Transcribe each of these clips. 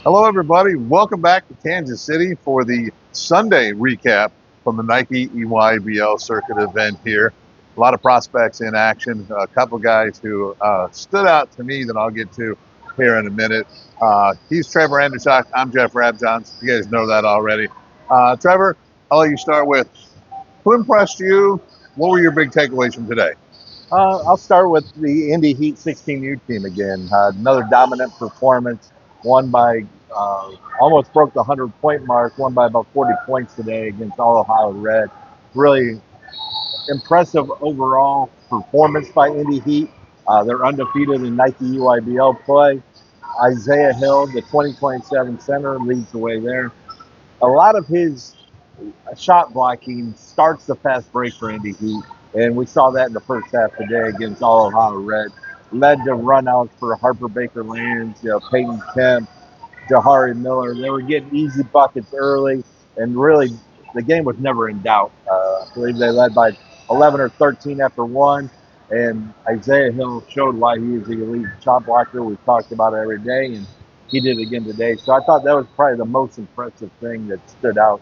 Hello, everybody. Welcome back to Kansas City for the Sunday recap from the Nike EYBL circuit event here. A lot of prospects in action. A couple guys who stood out to me that I'll get to here in a minute. He's Trevor Andersock. I'm Jeff Rabjohns. You guys know that already. Trevor, I'll let you start with who impressed you? What were your big takeaways from today? I'll start with the Indy Heat 16U team again. Another dominant performance, won by almost broke the 100-point mark, won by about 40 points today against All Ohio Red. Really impressive overall performance by Indy Heat. They're undefeated in Nike EYBL play. Isaiah Hill, the 2027 center, leads the way there. A lot of his shot blocking starts the fast break for Indy Heat, and we saw that in the first half today against All Ohio Red. Led to runouts for Harper Baker Lands, Peyton Kemp, Jahari Miller. They were getting easy buckets early, and really the game was never in doubt. I believe they led by 11 or 13 after one, and Isaiah Hill showed why he is the elite shot blocker. We've talked about it every day, and he did it again today. So I thought that was probably the most impressive thing that stood out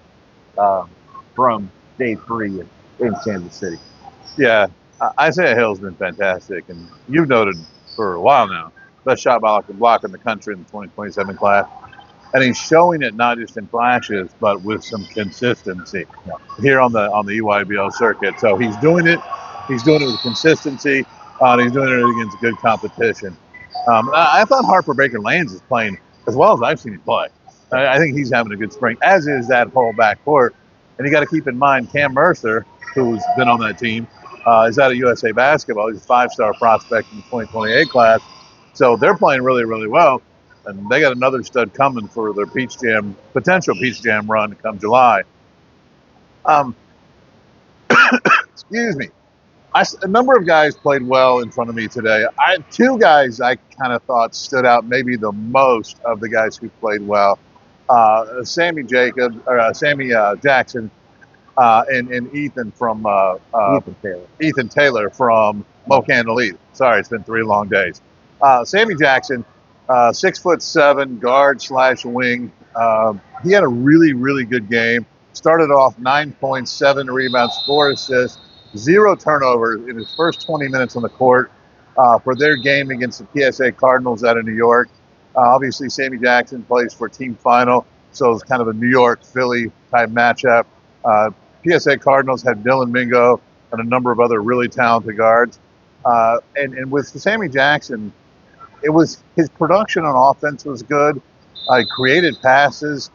uh, from day three in Kansas City. Yeah, Isaiah Hill's been fantastic, and you've noted for a while now, best shot block in the country in the 2027 class. And he's showing it not just in flashes, but with some consistency here on the EYBL circuit. So he's doing it. He's doing it with consistency. And he's doing it against good competition. I thought Harper Baker Lands is playing as well as I've seen him play. I think he's having a good spring, as is that whole backcourt. And you got to keep in mind Cam Mercer, who's been on that team, is out of USA Basketball. He's a five-star prospect in the 2028 class. So they're playing really, really well. And they got another stud coming for their potential Peach Jam run come July. Um, excuse me. A number of guys played well in front of me today. Two guys I kind of thought stood out maybe the most of the guys who played well. Sammy Jackson, and Ethan from Ethan Taylor from Mocan Elite. Sorry, it's been 3 long days. Sammy Jackson, 6'7" guard / wing. He had a really, really good game. Started off 9 points, 7 rebounds, 4 assists, 0 turnovers in his first 20 minutes on the court for their game against the PSA Cardinals out of New York. Obviously, Sammy Jackson plays for Team Final, so it's kind of a New York Philly type matchup. PSA Cardinals had Dylan Mingo and a number of other really talented guards. And with Sammy Jackson, it was his production on offense was good. Created passes.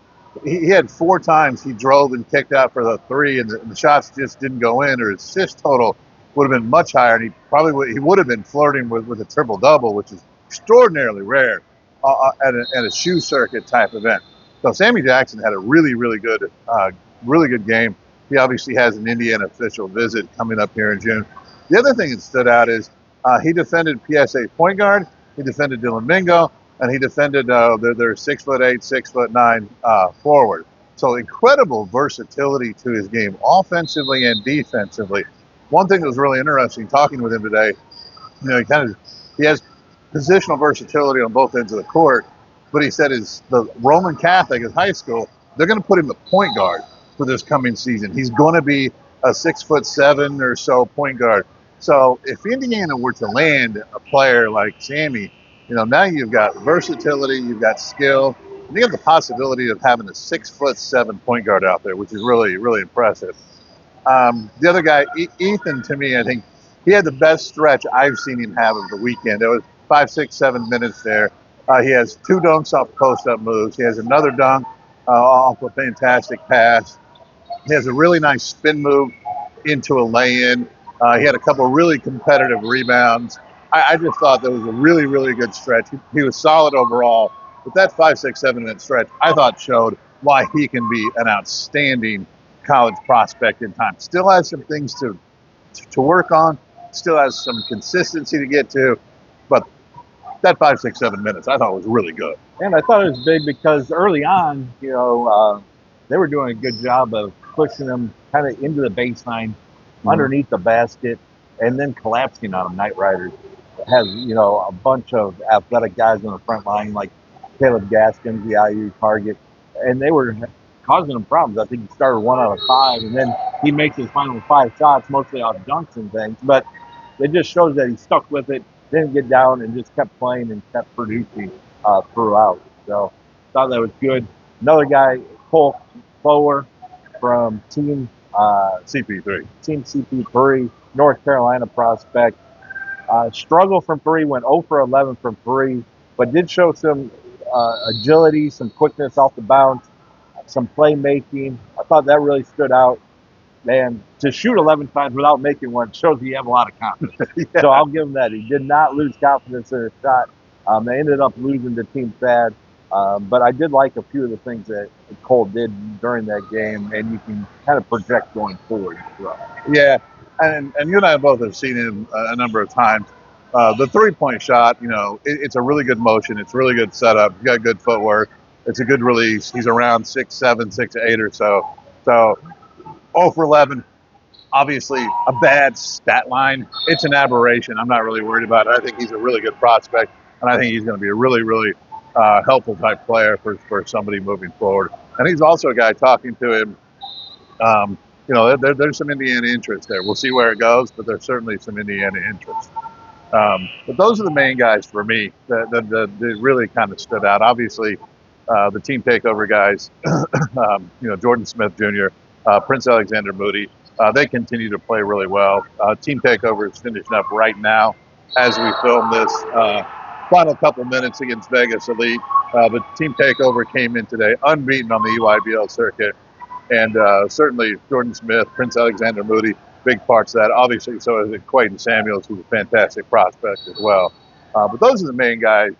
He had 4 times he drove and kicked out for the 3, and the shots just didn't go in, or his assist total would have been much higher, and he would have been flirting with a triple double, which is extraordinarily rare at a shoe circuit type event. So Sammy Jackson had a really, really good game. He obviously has an Indiana official visit coming up here in June. The other thing that stood out is he defended PSA point guard, he defended Dylan Mingo, and he defended their 6'8", 6'9" forward. So incredible versatility to his game, offensively and defensively. One thing that was really interesting talking with him today, he has positional versatility on both ends of the court, but he said the Roman Catholic at high school, they're going to put him at point guard for this coming season. He's going to be a 6'7" or so point guard. So if Indiana were to land a player like Sammy, now you've got versatility, you've got skill, and you have the possibility of having a 6'7" point guard out there, which is really, really impressive. The other guy, Ethan, to me, I think he had the best stretch I've seen him have of the weekend. There was 5, 6, 7 minutes there. He has 2 dunks off post-up moves. He has another dunk off a fantastic pass. He has a really nice spin move into a lay-in. He had a couple really competitive rebounds. I just thought that was a really, really good stretch. He was solid overall. But that 5, 6, 7 minute stretch, I thought showed why he can be an outstanding college prospect in time. Still has some things to work on. Still has some consistency to get to. But that 5, 6, 7 minutes, I thought was really good. And I thought it was big because early on, they were doing a good job of pushing them kind of into the baseline, underneath the basket, and then collapsing on them. Knight Riders has, a bunch of athletic guys on the front line, like Caleb Gaskins, the IU target, and they were causing him problems. I think he started 1 out of 5, and then he makes his final 5 shots, mostly off dunks and things. But it just shows that he stuck with it, didn't get down, and just kept playing and kept producing throughout. So thought that was good. Another guy, Cole Boer from CP3. Team CP3, North Carolina prospect. Struggle from three, went 0 for 11 from three, but did show some agility, some quickness off the bounce, some playmaking. I thought that really stood out. And to shoot 11 times without making one shows you have a lot of confidence. Yeah. So I'll give him that. He did not lose confidence in his shot. They ended up losing to Team Thad. But I did like a few of the things that Cole did during that game, and you can kind of project going forward as well. Yeah, and you and I both have seen him a number of times. The 3-point shot, it's a really good motion. It's really good setup. He's got good footwork. It's a good release. He's around 6'7", 6'8" or so. So 0 for 11, obviously a bad stat line. It's an aberration. I'm not really worried about it. I think he's a really good prospect, and I think he's going to be a really, really helpful type player for somebody moving forward. And he's also a guy, talking to him, there's some Indiana interest there. We'll see where it goes, but there's certainly some Indiana interest. But those are the main guys for me that really kind of stood out. Obviously, the Team Takeover guys, Jordan Smith Jr., Prince Alexander Moody, they continue to play really well. Team Takeover is finishing up right now as we film this. Final couple minutes against Vegas Elite. But Team Takeover came in today unbeaten on the EYBL circuit. And certainly Jordan Smith, Prince Alexander Moody, big parts of that. Obviously, so is Quayton Samuels, who's a fantastic prospect as well. But those are the main guys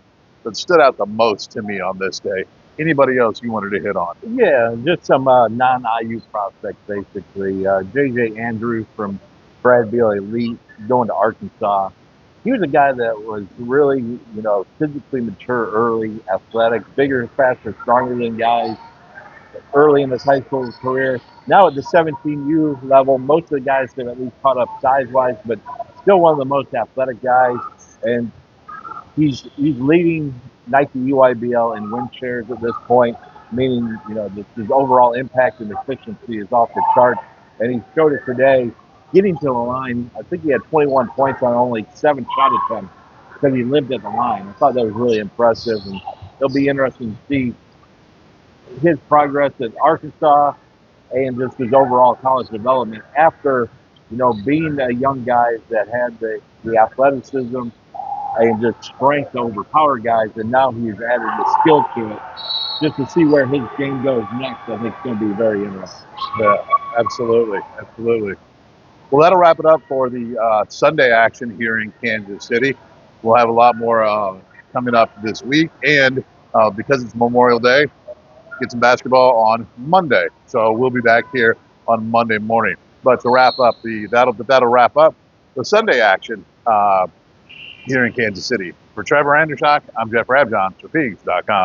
that stood out the most to me on this day. Anybody else you wanted to hit on? Yeah, just some non-IU prospects, basically. J.J. Andrews from Bradville Elite going to Arkansas. He was a guy that was really, physically mature early, athletic, bigger, faster, stronger than guys early in his high school career. Now at the 17U level, most of the guys have at least caught up size-wise, but still one of the most athletic guys. And he's leading Nike EYBL in win shares at this point, meaning his overall impact and efficiency is off the charts. And he showed it today, getting to the line. I think he had 21 points on only 7 shot attempts because he lived at the line. I thought that was really impressive, and it'll be interesting to see his progress at Arkansas and just his overall college development after, being a young guy that had the athleticism and just strength over power guys, and now he's added the skill to it. Just to see where his game goes next, I think it's going to be very interesting. Yeah, absolutely. Well, that'll wrap it up for the Sunday action here in Kansas City. We'll have a lot more coming up this week, and because it's Memorial Day, get some basketball on Monday. So we'll be back here on Monday morning. But to wrap up that'll wrap up the Sunday action here in Kansas City. For Trevor Andershock, I'm Jeff Rabjohn for Peegs.com.